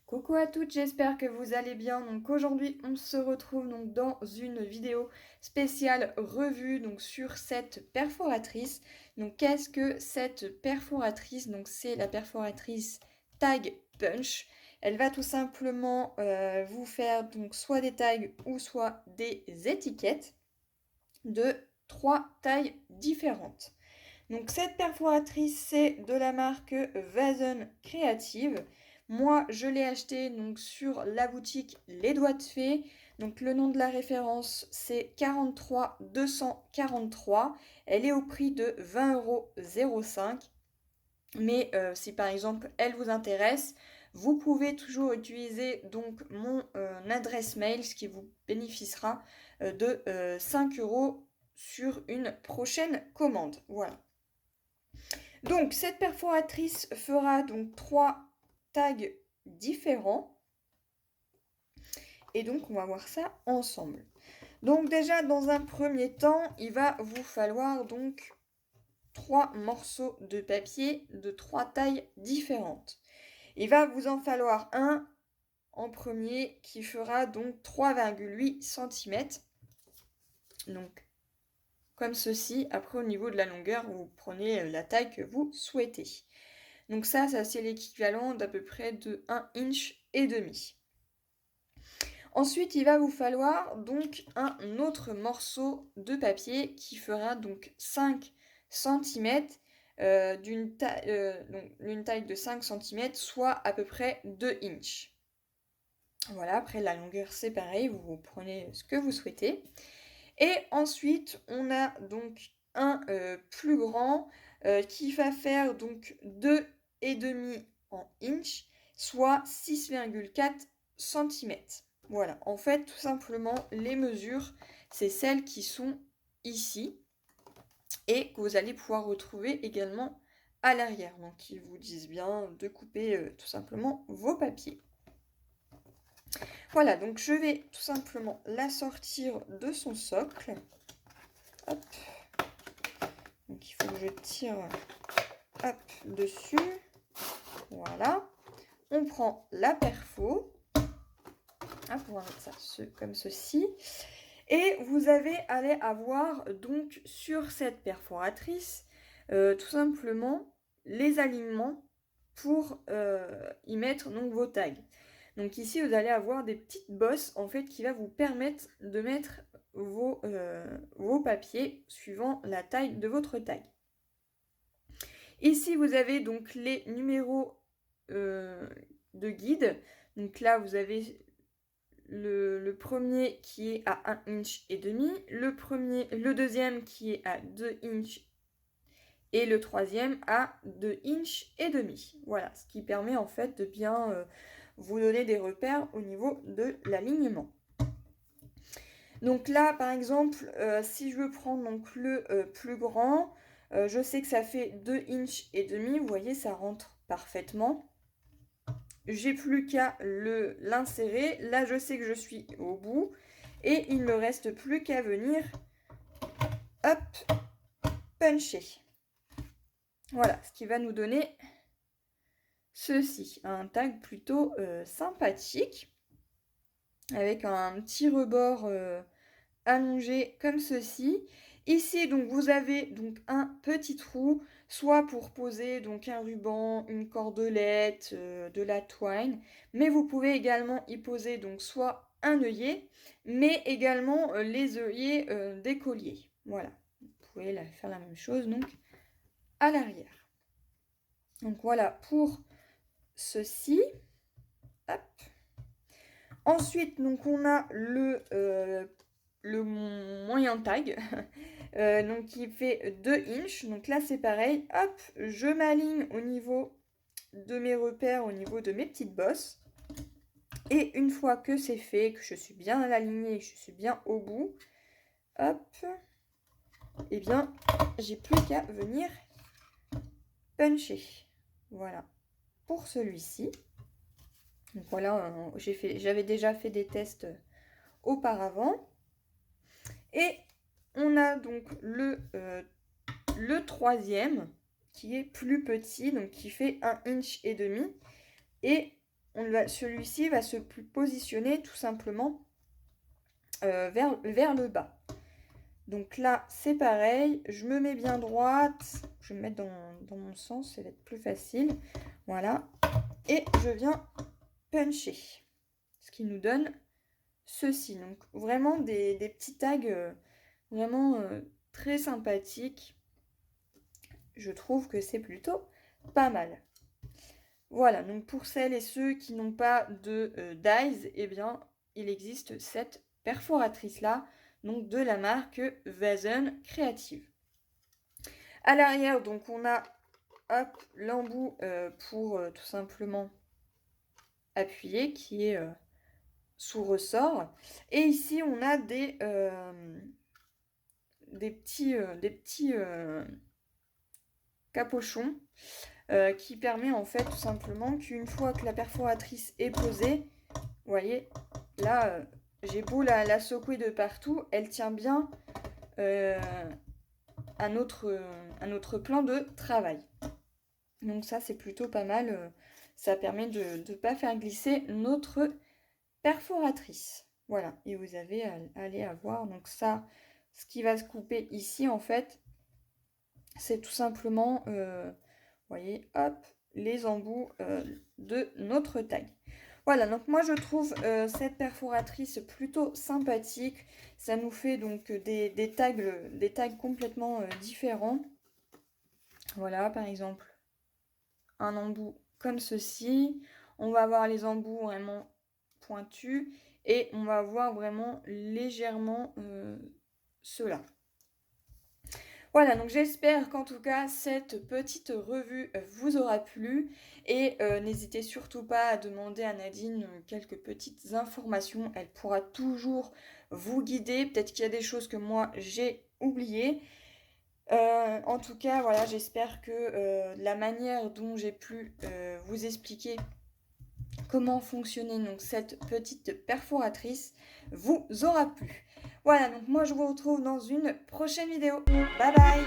Coucou à toutes, j'espère que vous allez bien. Donc aujourd'hui, on se retrouve donc dans une vidéo spéciale revue donc sur cette perforatrice. Donc qu'est-ce que cette perforatrice? Donc c'est la perforatrice Tag Punch. Elle va tout simplement vous faire donc soit des tags ou soit des étiquettes de 3 tailles différentes. Donc cette perforatrice, c'est de la marque Vason Creative. Moi, je l'ai acheté donc sur la boutique Les Doigts de Fée. Donc le nom de la référence, c'est 43 243. Elle est au prix de 20,05 €. Mais si par exemple elle vous intéresse, vous pouvez toujours utiliser donc mon adresse mail, ce qui vous bénéficiera de 5 € sur une prochaine commande. Voilà. Donc cette perforatrice fera donc 3 tags différents. Et donc on va voir ça ensemble. Donc déjà dans un premier temps, il va vous falloir donc 3 morceaux de papier de 3 tailles différentes. Il va vous en falloir un en premier qui fera donc 3,8 cm. Donc comme ceci. Après, au niveau de la longueur, vous prenez la taille que vous souhaitez. Donc ça c'est l'équivalent d'à peu près de 1,5 inch. Ensuite, il va vous falloir donc un autre morceau de papier qui fera donc 5 cm d'une taille de 5 cm, soit à peu près 2 inches. Voilà, après la longueur c'est pareil, vous prenez ce que vous souhaitez. Et ensuite, on a donc un plus grand qui va faire donc 2,5 en inch, soit 6,4 cm. Voilà, en fait, tout simplement, les mesures, c'est celles qui sont ici et que vous allez pouvoir retrouver également à l'arrière. Donc, ils vous disent bien de couper tout simplement vos papiers. Voilà, donc je vais tout simplement la sortir de son socle. Hop. Donc il faut que je tire hop, dessus. Voilà. On prend la perfo. Hop, on va mettre ça comme ceci. Et vous allez avoir donc sur cette perforatrice tout simplement les alignements pour y mettre donc vos tags. Donc ici, vous allez avoir des petites bosses en fait qui va vous permettre de mettre vos papiers suivant la taille de votre tag. Ici, vous avez donc les numéros de guide. Donc là, vous avez le premier qui est à 1,5 inch, le deuxième qui est à 2 inches et le troisième à 2,5 inches. Voilà, ce qui permet en fait de bien vous donner des repères au niveau de l'alignement. Donc là, par exemple, si je veux prendre donc le plus grand, je sais que ça fait 2,5 inches. Vous voyez, ça rentre parfaitement. J'ai plus qu'à l'insérer. Là, je sais que je suis au bout. Et il ne me reste plus qu'à venir, hop, puncher. Voilà, ce qui va nous donner ceci. Un tag plutôt sympathique. Avec un petit rebord allongé comme ceci. Ici, donc, vous avez donc un petit trou, soit pour poser donc un ruban, une cordelette, de la twine, mais vous pouvez également y poser donc soit un œillet, mais également les œillets des colliers. Voilà, vous pouvez faire la même chose donc à l'arrière. Donc voilà pour ceci. Hop. Ensuite, donc on a le moyen tag, donc qui fait 2 inches. Donc là, c'est pareil. Hop, je m'aligne au niveau de mes repères, au niveau de mes petites bosses. Et une fois que c'est fait, que je suis bien alignée, que je suis bien au bout, hop, et bien, j'ai plus qu'à venir puncher. Voilà, pour celui-ci. Donc voilà, j'avais déjà fait des tests auparavant. Et on a donc le troisième qui est plus petit, donc qui fait 1,5 inch. Et celui-ci va se positionner tout simplement vers le bas. Donc là, c'est pareil, je me mets bien droite, je vais me mettre dans mon sens, ça va être plus facile. Voilà, et je viens puncher, ce qui nous donne ceci. Donc vraiment des petits tags vraiment très sympathiques. Je trouve que c'est plutôt pas mal. Voilà, donc pour celles et ceux qui n'ont pas de dies, eh bien, il existe cette perforatrice-là, donc de la marque Vazen Creative. À l'arrière, donc on a l'embout pour tout simplement appuyer, qui est sous ressort. Et ici, on a des petits capochons qui permet en fait tout simplement qu'une fois que la perforatrice est posée, vous voyez, là, j'ai beau la secouer de partout, elle tient bien à notre plan de travail. Donc ça, c'est plutôt pas mal. Ça permet de ne pas faire glisser notre perforatrice. Voilà, et vous avez allez avoir donc ça, ce qui va se couper ici en fait, c'est tout simplement, vous voyez, hop, les embouts de notre tag. Voilà, donc moi je trouve cette perforatrice plutôt sympathique. Ça nous fait donc des tags complètement différents. Voilà, par exemple, un embout comme ceci. On va avoir les embouts vraiment pointus et on va avoir vraiment légèrement cela. Voilà, donc j'espère qu'en tout cas cette petite revue vous aura plu et n'hésitez surtout pas à demander à Nadine quelques petites informations. Elle pourra toujours vous guider. Peut-être qu'il y a des choses que moi j'ai oubliées. En tout cas, voilà, j'espère que la manière dont j'ai pu vous expliquer comment fonctionnait donc cette petite perforatrice vous aura plu. Voilà, donc moi je vous retrouve dans une prochaine vidéo. Bye bye!